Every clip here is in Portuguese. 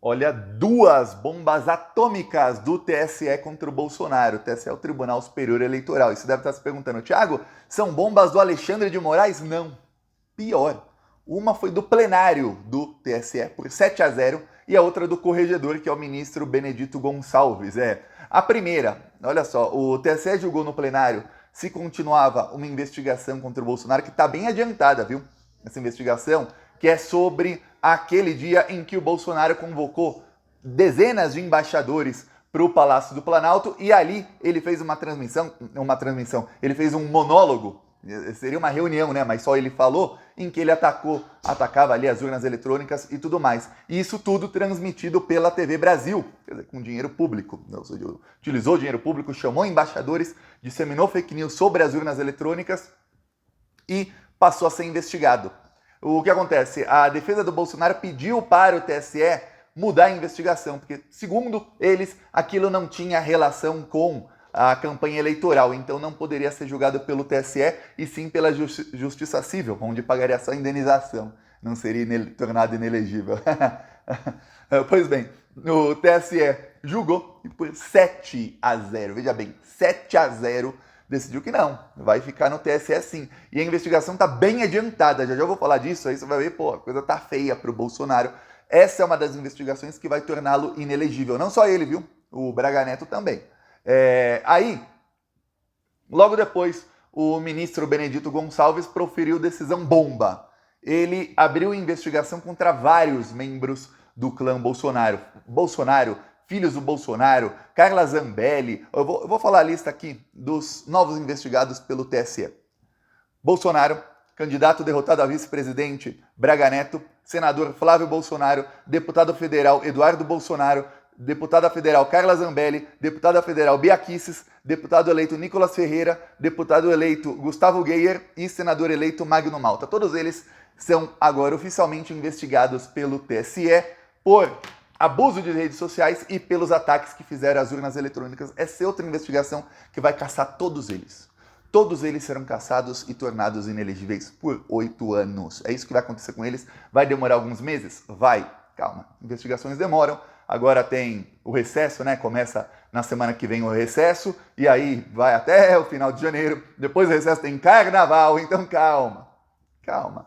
Olha, duas bombas atômicas do TSE contra o Bolsonaro. O TSE é o Tribunal Superior Eleitoral. E você deve estar se perguntando, Thiago, são bombas do Alexandre de Moraes? Não. Pior. Uma foi do plenário do TSE por 7-0 e a outra do corregedor, que é o ministro Benedito Gonçalves. A primeira, olha só, o TSE julgou no plenário se continuava uma investigação contra o Bolsonaro, que está bem adiantada, viu? Essa investigação, que é sobre aquele dia em que o Bolsonaro convocou dezenas de embaixadores para o Palácio do Planalto e ali ele fez uma transmissão, ele fez um monólogo, seria uma reunião, né? Mas só ele falou, em que ele atacava ali as urnas eletrônicas e tudo mais. E isso tudo transmitido pela TV Brasil, quer dizer, com dinheiro público. Utilizou dinheiro público, chamou embaixadores, disseminou fake news sobre as urnas eletrônicas e passou a ser investigado. O que acontece? A defesa do Bolsonaro pediu para o TSE mudar a investigação, porque, segundo eles, aquilo não tinha relação com a campanha eleitoral, então não poderia ser julgado pelo TSE e sim pela Justiça Civil, onde pagaria só indenização, não seria tornado inelegível. Pois bem, o TSE julgou e por 7-0, veja bem, 7-0, decidiu que não, vai ficar no TSE sim. E a investigação está bem adiantada, já vou falar disso, aí você vai ver, pô, a coisa tá feia pro Bolsonaro. Essa é uma das investigações que vai torná-lo inelegível. Não só ele, viu? O Braga Neto também. Aí, logo depois, o ministro Benedito Gonçalves proferiu decisão bomba. Ele abriu investigação contra vários membros do clã Bolsonaro, filhos do Bolsonaro, Carla Zambelli. Eu vou falar a lista aqui dos novos investigados pelo TSE. Bolsonaro, candidato derrotado a vice-presidente Braga Neto, senador Flávio Bolsonaro, deputado federal Eduardo Bolsonaro, deputada federal Carla Zambelli, deputada federal Bia Kicis, deputado eleito Nicolas Ferreira, deputado eleito Gustavo Geyer e senador eleito Magno Malta. Todos eles são agora oficialmente investigados pelo TSE por abuso de redes sociais e pelos ataques que fizeram às urnas eletrônicas. Essa é outra investigação que vai caçar todos eles. Todos eles serão caçados e tornados inelegíveis por 8 anos. É isso que vai acontecer com eles. Vai demorar alguns meses? Vai. Calma. Investigações demoram. Agora tem o recesso, né? Começa na semana que vem o recesso e aí vai até o final de janeiro. Depois do recesso tem carnaval, então calma. Calma.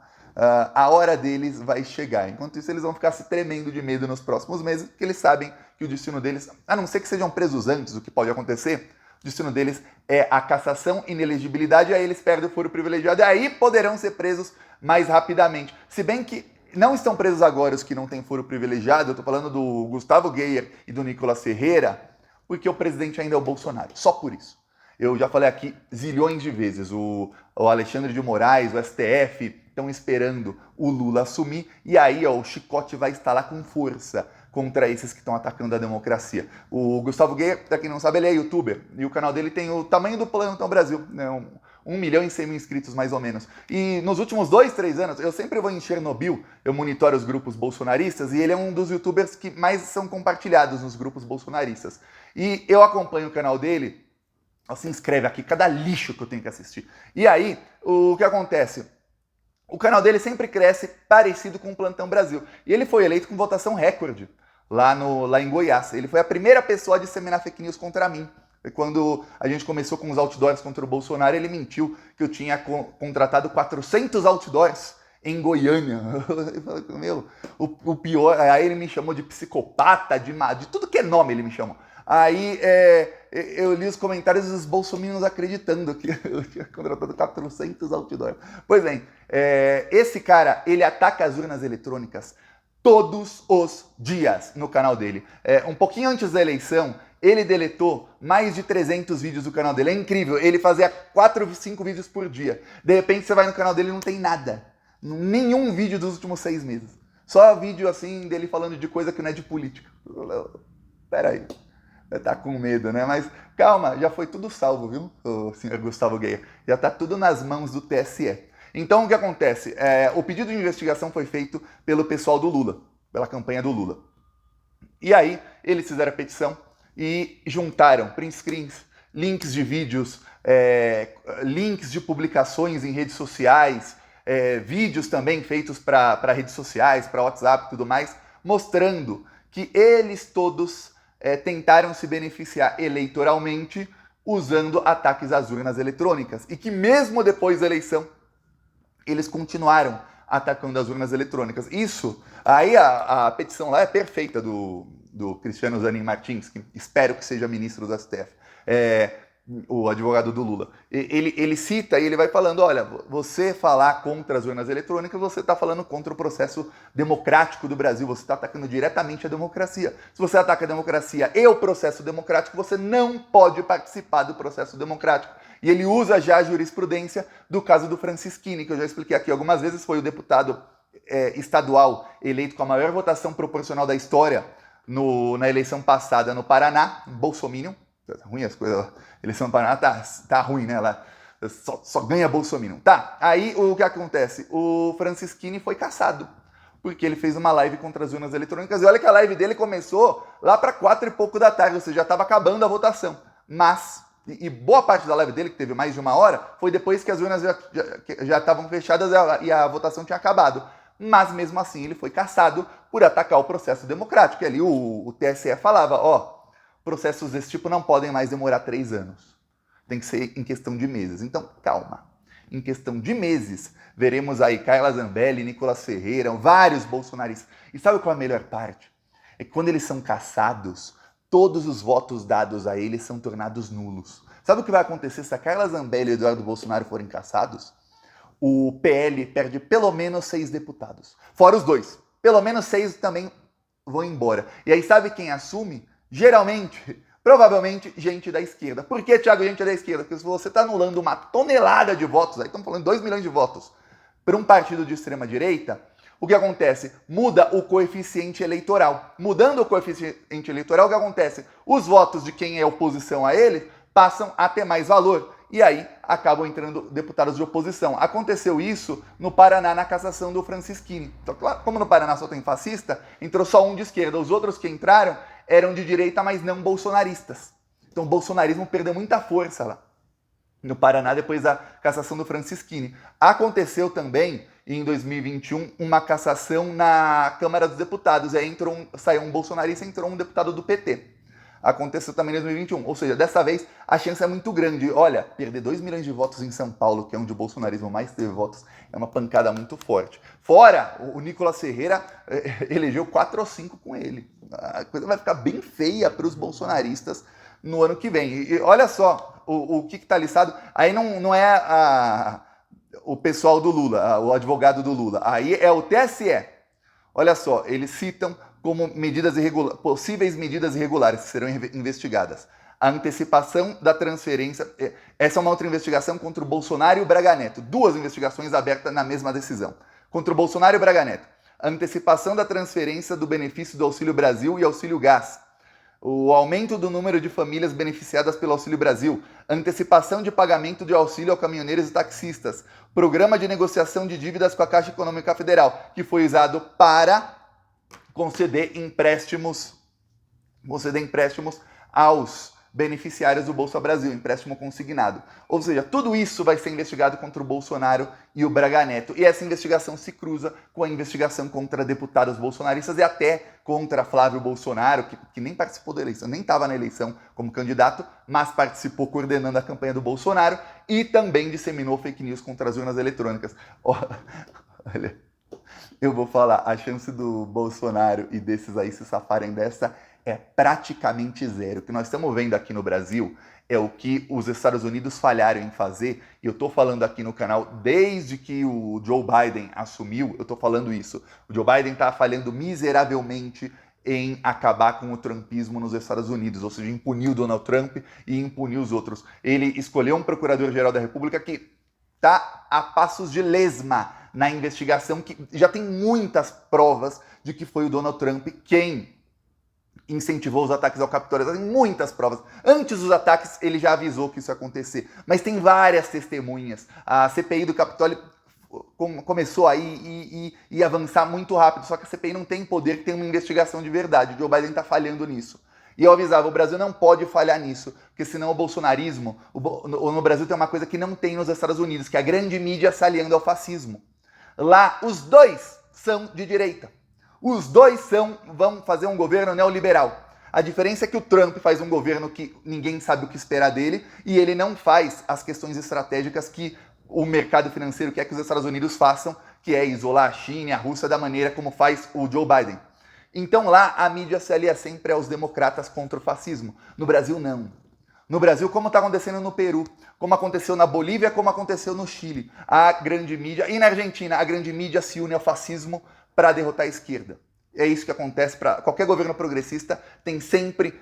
A hora deles vai chegar. Enquanto isso, eles vão ficar se tremendo de medo nos próximos meses, porque eles sabem que o destino deles, a não ser que sejam presos antes, o que pode acontecer, o destino deles é a cassação, inelegibilidade, aí eles perdem o foro privilegiado e aí poderão ser presos mais rapidamente. Se bem que não estão presos agora os que não têm foro privilegiado, eu estou falando do Gustavo Geyer e do Nicolas Ferreira, porque o presidente ainda é o Bolsonaro, só por isso. Eu já falei aqui zilhões de vezes, o Alexandre de Moraes, o STF, estão esperando o Lula assumir e aí o chicote vai estar lá com força contra esses que estão atacando a democracia. O Gustavo Geyer, para quem não sabe, ele é youtuber e o canal dele tem o tamanho do Plantão Brasil, né? 1.100.000 inscritos mais ou menos. E nos últimos 2-3 anos, eu sempre vou em Chernobyl, eu monitoro os grupos bolsonaristas e ele é um dos youtubers que mais são compartilhados nos grupos bolsonaristas. E eu acompanho o canal dele, se inscreve aqui, cada lixo que eu tenho que assistir. E aí, o que acontece? O canal dele sempre cresce parecido com o Plantão Brasil. E ele foi eleito com votação recorde lá em Goiás. Ele foi a primeira pessoa a disseminar fake news contra mim. Quando a gente começou com os outdoors contra o Bolsonaro, ele mentiu que eu tinha contratado 400 outdoors em Goiânia. Eu falei, meu, o pior, aí ele me chamou de psicopata, de tudo que é nome ele me chamou. Aí eu li os comentários dos bolsominions acreditando que eu tinha contratado 400 outdoors. Pois bem, esse cara, ele ataca as urnas eletrônicas todos os dias no canal dele. Um pouquinho antes da eleição, ele deletou mais de 300 vídeos do canal dele. É incrível, ele fazia 4, 5 vídeos por dia. De repente você vai no canal dele e não tem nada. Nenhum vídeo dos últimos 6 meses. Só vídeo assim dele falando de coisa que não é de política. Peraí. Tá com medo, né? Mas calma, já foi tudo salvo, viu, o senhor Gustavo Geyer? Já tá tudo nas mãos do TSE. Então, o que acontece? O pedido de investigação foi feito pelo pessoal do Lula, pela campanha do Lula. E aí, eles fizeram a petição e juntaram print screens, links de vídeos, links de publicações em redes sociais, vídeos também feitos para redes sociais, para WhatsApp e tudo mais, mostrando que eles todos tentaram se beneficiar eleitoralmente usando ataques às urnas eletrônicas e que mesmo depois da eleição eles continuaram atacando as urnas eletrônicas. Isso, aí a petição lá é perfeita do Cristiano Zanin Martins, que espero que seja ministro do STF, o advogado do Lula. Ele cita e ele vai falando, olha, você falar contra as urnas eletrônicas, você está falando contra o processo democrático do Brasil, você está atacando diretamente a democracia. Se você ataca a democracia e o processo democrático, você não pode participar do processo democrático. E ele usa já a jurisprudência do caso do Francisquini, que eu já expliquei aqui algumas vezes, foi o deputado estadual eleito com a maior votação proporcional da história na eleição passada no Paraná, Bolsominion. Ruim as coisas, a eleição do Paraná tá ruim, né? Ela só ganha Bolsominion. Tá, aí o que acontece? O Francisquini foi cassado, porque ele fez uma live contra as urnas eletrônicas, e olha que a live dele começou lá para 4 e pouco da tarde, ou seja, já estava acabando a votação. Mas, e boa parte da live dele, que teve mais de 1 hora, foi depois que as urnas já estavam fechadas e a votação tinha acabado. Mas mesmo assim ele foi cassado por atacar o processo democrático. E ali o TSE falava, processos desse tipo não podem mais demorar 3 anos. Tem que ser em questão de meses. Então, calma. Em questão de meses, veremos aí Carla Zambelli, Nicolas Ferreira, vários bolsonaristas. E sabe qual é a melhor parte? É que quando eles são cassados, todos os votos dados a eles são tornados nulos. Sabe o que vai acontecer se a Carla Zambelli e o Eduardo Bolsonaro forem cassados? O PL perde pelo menos 6 deputados. Fora os 2. Pelo menos 6 também vão embora. E aí sabe quem assume? Geralmente, provavelmente, gente da esquerda. Por que, Thiago, gente da esquerda? Porque se você está anulando uma tonelada de votos, aí estamos falando de 2 milhões de votos, para um partido de extrema-direita, o que acontece? Muda o coeficiente eleitoral. Mudando o coeficiente eleitoral, o que acontece? Os votos de quem é oposição a ele passam a ter mais valor. E aí acabam entrando deputados de oposição. Aconteceu isso no Paraná, na cassação do Francisquini. Então, como no Paraná só tem fascista, entrou só um de esquerda. Os outros que entraram eram de direita, mas não bolsonaristas. Então o bolsonarismo perdeu muita força lá no Paraná depois da cassação do Francisquini. Aconteceu também, em 2021, uma cassação na Câmara dos Deputados. Aí saiu um bolsonarista e entrou um deputado do PT. Aconteceu também em 2021. Ou seja, dessa vez a chance é muito grande. Olha, perder 2 milhões de votos em São Paulo, que é onde o bolsonarismo mais teve votos, é uma pancada muito forte. Fora, o Nicolas Ferreira elegeu 4 ou 5 com ele. A coisa vai ficar bem feia para os bolsonaristas no ano que vem. E olha só o que está listado. Aí não é o pessoal do Lula, o advogado do Lula. Aí é o TSE. Olha só, eles citam como possíveis medidas irregulares que serão investigadas. A antecipação da transferência. Essa é uma outra investigação contra o Bolsonaro e o Braga Neto. 2 investigações abertas na mesma decisão. Contra o Bolsonaro e o Braga Neto. A antecipação da transferência do benefício do Auxílio Brasil e Auxílio Gás. O aumento do número de famílias beneficiadas pelo Auxílio Brasil. Antecipação de pagamento de auxílio a caminhoneiros e taxistas. Programa de negociação de dívidas com a Caixa Econômica Federal, que foi usado para conceder empréstimos aos beneficiários do Bolsa Brasil, empréstimo consignado. Ou seja, tudo isso vai ser investigado contra o Bolsonaro e o Braga Neto. E essa investigação se cruza com a investigação contra deputados bolsonaristas e até contra Flávio Bolsonaro, que nem participou da eleição, nem estava na eleição como candidato, mas participou coordenando a campanha do Bolsonaro e também disseminou fake news contra as urnas eletrônicas. Olha, eu vou falar, a chance do Bolsonaro e desses aí se safarem dessa é praticamente zero. O que nós estamos vendo aqui no Brasil é o que os Estados Unidos falharam em fazer, e eu estou falando aqui no canal desde que o Joe Biden assumiu, eu estou falando isso. O Joe Biden está falhando miseravelmente em acabar com o trumpismo nos Estados Unidos, ou seja, impuniu o Donald Trump e impuniu os outros. Ele escolheu um procurador-geral da República que está a passos de lesma na investigação, que já tem muitas provas de que foi o Donald Trump quem incentivou os ataques ao Capitólio. Tem muitas provas. Antes dos ataques, ele já avisou que isso ia acontecer. Mas tem várias testemunhas. A CPI do Capitólio começou aí e avançar muito rápido. Só que a CPI não tem poder, tem uma investigação de verdade. O Joe Biden está falhando nisso. E eu avisava, o Brasil não pode falhar nisso, porque senão o bolsonarismo... No Brasil tem uma coisa que não tem nos Estados Unidos, que é a grande mídia se aliando ao fascismo. Lá, os dois são de direita. Os dois vão fazer um governo neoliberal. A diferença é que o Trump faz um governo que ninguém sabe o que esperar dele e ele não faz as questões estratégicas que o mercado financeiro quer que os Estados Unidos façam, que é isolar a China e a Rússia da maneira como faz o Joe Biden. Então lá a mídia se alia sempre aos democratas contra o fascismo. No Brasil, não. No Brasil, como está acontecendo no Peru, como aconteceu na Bolívia, como aconteceu no Chile. A grande mídia, e na Argentina, a grande mídia se une ao fascismo para derrotar a esquerda. É isso que acontece para qualquer governo progressista,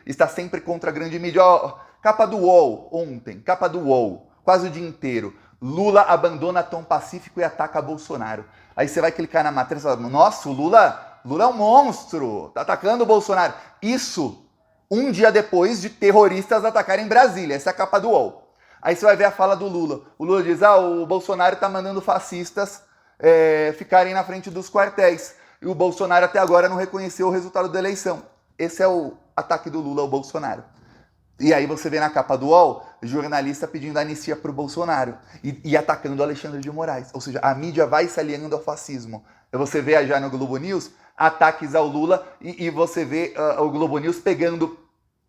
está sempre contra a grande mídia. Ó, capa do UOL ontem, capa do UOL, quase o dia inteiro. Lula abandona tom pacífico e ataca Bolsonaro. Aí você vai clicar na matéria e fala, nossa, o Lula é um monstro, tá atacando o Bolsonaro. Isso um dia depois de terroristas atacarem Brasília. Essa é a capa do UOL. Aí você vai ver a fala do Lula. O Lula diz, o Bolsonaro tá mandando fascistas ficarem na frente dos quartéis. E o Bolsonaro até agora não reconheceu o resultado da eleição. Esse é o ataque do Lula ao Bolsonaro. E aí você vê na capa do UOL, jornalista pedindo anistia pro Bolsonaro e atacando Alexandre de Moraes. Ou seja, a mídia vai se aliando ao fascismo. Você vê já no Globo News ataques ao Lula e você vê o Globo News pegando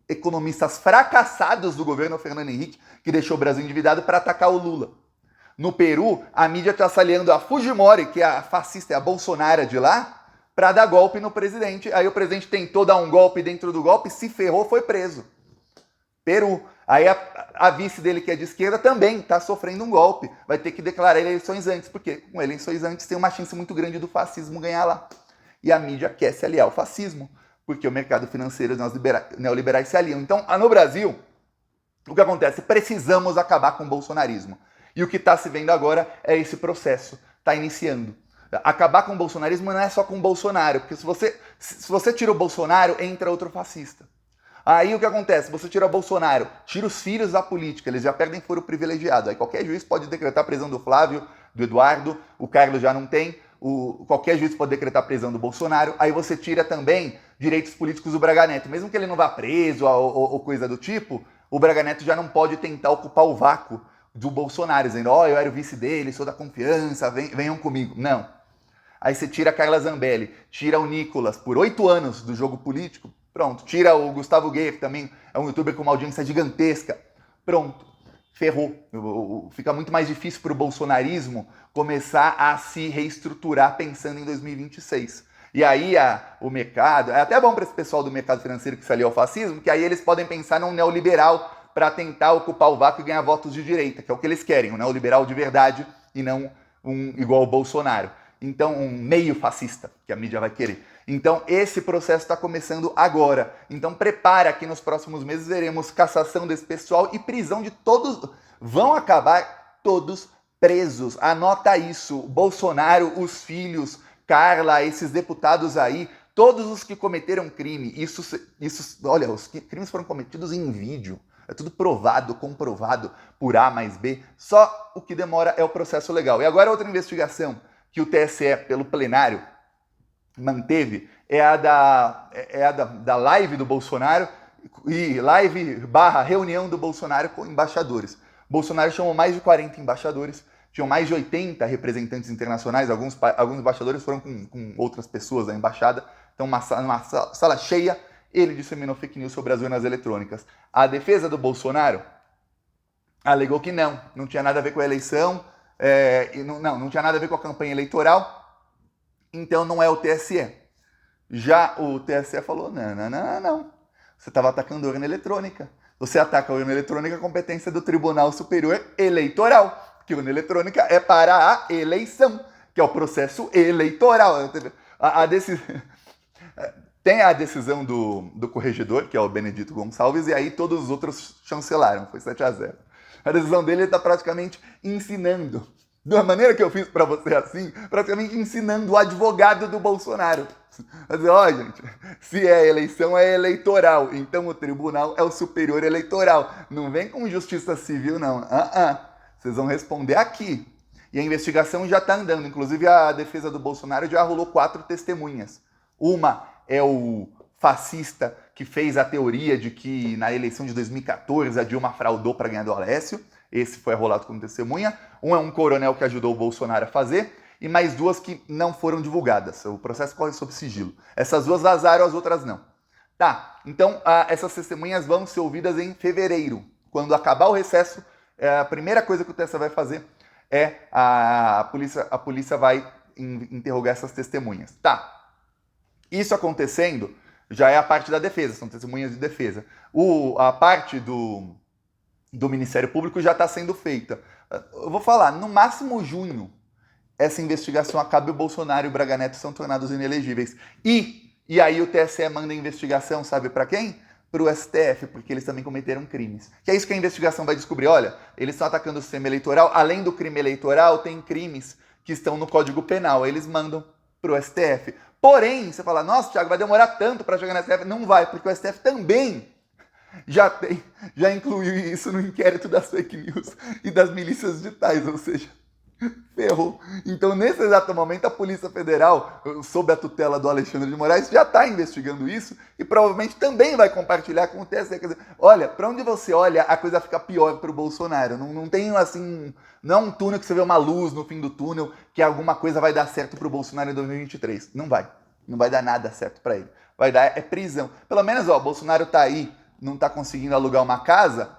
economistas fracassados do governo Fernando Henrique, que deixou o Brasil endividado, para atacar o Lula. No Peru, a mídia está se aliando a Fujimori, que é a fascista, é a bolsonara de lá, para dar golpe no presidente. Aí o presidente tentou dar um golpe dentro do golpe, se ferrou, foi preso. Peru. Aí a vice dele, que é de esquerda, também está sofrendo um golpe. Vai ter que declarar eleições antes, porque com eleições antes tem uma chance muito grande do fascismo ganhar lá. E a mídia quer se aliar ao fascismo, porque o mercado financeiro e os neoliberais se aliam. Então, no Brasil, o que acontece? Precisamos acabar com o bolsonarismo. E o que está se vendo agora é esse processo. Está iniciando. Acabar com o bolsonarismo não é só com o Bolsonaro, porque se você tira o Bolsonaro, entra outro fascista. Aí o que acontece? Você tira o Bolsonaro, tira os filhos da política, eles já perdem foro privilegiado. Aí qualquer juiz pode decretar a prisão do Flávio, do Eduardo, o Carlos já não tem, qualquer juiz pode decretar a prisão do Bolsonaro. Aí você tira também direitos políticos do Braga Neto. Mesmo que ele não vá preso ou coisa do tipo, o Braga Neto já não pode tentar ocupar o vácuo do Bolsonaro, dizendo, eu era o vice dele, sou da confiança, venham comigo. Não. Aí você tira a Carla Zambelli, tira o Nicolas por 8 anos do jogo político, pronto. Tira o Gustavo Guerra, que também é um youtuber com uma audiência gigantesca. Pronto. Ferrou. Fica muito mais difícil para o bolsonarismo começar a se reestruturar pensando em 2026. E aí o mercado... É até bom para esse pessoal do mercado financeiro que se alia ao fascismo, que aí eles podem pensar num neoliberal para tentar ocupar o vácuo e ganhar votos de direita, que é o que eles querem, um neoliberal de verdade e não um igual o Bolsonaro. Então, um meio fascista, que a mídia vai querer. Então, esse processo está começando agora. Então, prepara que nos próximos meses veremos cassação desse pessoal e prisão de todos. Vão acabar todos presos. Anota isso. Bolsonaro, os filhos, Carla, esses deputados aí, todos os que cometeram crime. Olha, os crimes foram cometidos em vídeo. É tudo provado, comprovado por A mais B. Só o que demora é o processo legal. E agora outra investigação que o TSE, pelo plenário, manteve, é a da live do Bolsonaro e live/reunião do Bolsonaro com embaixadores. Bolsonaro chamou mais de 40 embaixadores, tinham mais de 80 representantes internacionais, alguns embaixadores foram com outras pessoas da embaixada, então uma sala cheia, ele disseminou fake news sobre as urnas eletrônicas. A defesa do Bolsonaro alegou que não tinha nada a ver com a eleição, não tinha nada a ver com a campanha eleitoral, então não é o TSE. Já o TSE falou, não. Você estava atacando a urna eletrônica. Você ataca a urna eletrônica, a competência do Tribunal Superior Eleitoral, porque a urna eletrônica é para a eleição, que é o processo eleitoral. Tem a decisão do corregedor, que é o Benedito Gonçalves, e aí todos os outros chancelaram, foi 7-0. A decisão dele está praticamente ensinando, da maneira que eu fiz para você assim, praticamente ensinando o advogado do Bolsonaro. Mas, gente, se é eleição, é eleitoral. Então o tribunal é o superior eleitoral. Não vem com justiça civil, não. Vocês vão responder aqui. E a investigação já está andando. Inclusive, a defesa do Bolsonaro já rolou 4 testemunhas. Uma é o fascista que fez a teoria de que na eleição de 2014 a Dilma fraudou para ganhar do Aécio. Esse foi arrolado como testemunha. Um é um coronel que ajudou o Bolsonaro a fazer. e mais 2 que não foram divulgadas. O processo corre sob sigilo. Essas 2 vazaram, as outras não. Tá, então essas testemunhas vão ser ouvidas em fevereiro. Quando acabar o recesso, a primeira coisa que o TSE vai fazer é a polícia vai interrogar essas testemunhas. Tá, isso acontecendo já é a parte da defesa, são testemunhas de defesa. A parte do Ministério Público já está sendo feita. Eu vou falar, no máximo junho, essa investigação acaba e o Bolsonaro e o Braga Neto são tornados inelegíveis. E aí o TSE manda a investigação, sabe para quem? Para o STF, porque eles também cometeram crimes. Que é isso que a investigação vai descobrir. Olha, eles estão atacando o sistema eleitoral, além do crime eleitoral, tem crimes que estão no Código Penal. Eles mandam para o STF. Porém, você fala, nossa, Thiago, vai demorar tanto para chegar no STF. Não vai, porque o STF também já incluiu isso no inquérito das fake news e das milícias digitais, ou seja, ferrou. Então, nesse exato momento, a Polícia Federal, sob a tutela do Alexandre de Moraes, já está investigando isso e provavelmente também vai compartilhar com o TSE. Quer dizer, olha, para onde você olha, a coisa fica pior para o Bolsonaro. Não tem assim, não é um túnel que você vê uma luz no fim do túnel que alguma coisa vai dar certo para o Bolsonaro em 2023. Não vai. Não vai dar nada certo para ele. Vai dar prisão. Pelo menos, ó, o Bolsonaro tá aí, não tá conseguindo alugar uma casa,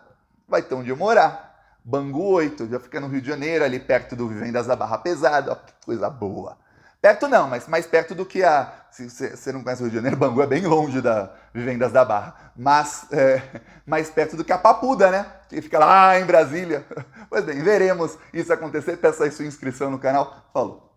vai ter onde morar. Bangu 8, já fica no Rio de Janeiro, ali perto do Vivendas da Barra Pesada, ó, que coisa boa. Perto não, mas mais perto do que se você não conhece o Rio de Janeiro, Bangu é bem longe da Vivendas da Barra, mas mais perto do que a Papuda, né? Que fica lá em Brasília. Pois bem, veremos isso acontecer, peça aí sua inscrição no canal. Falou!